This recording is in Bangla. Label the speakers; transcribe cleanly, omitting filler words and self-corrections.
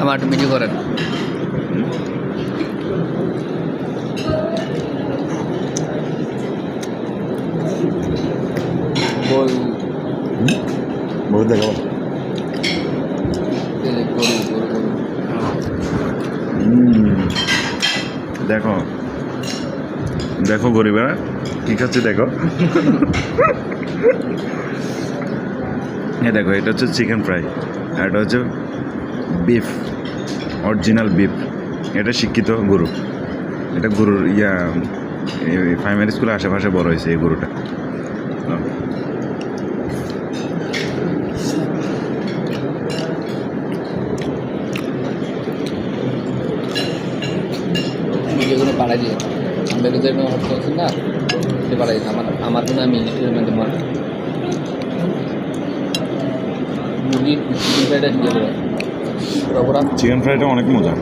Speaker 1: আমার একটু ভিডিও করেন। বল
Speaker 2: বল দেখো দেখো দেখো গরিবেরা কি খাচ্ছে দেখো। দেখো এটা হচ্ছে চিকেন ফ্রাই, আর এটা হচ্ছে বিফ, অরিজিনাল বিফ। এটা শিক্ষিত গরু, এটা গরুর প্রাইমারি স্কুলের আশেপাশে বড় হয়েছে এই গরুটা।
Speaker 1: ভিডিওগুলো পাঠাই দিয়ে আমরা যে হচ্ছে না সে পাঠাই আমার কোনো আমি তোমার মুরগির চিকেন ফ্রাইটা দিয়ে দেবো।
Speaker 2: চিকেন ফ্রাইটা অনেক মজা।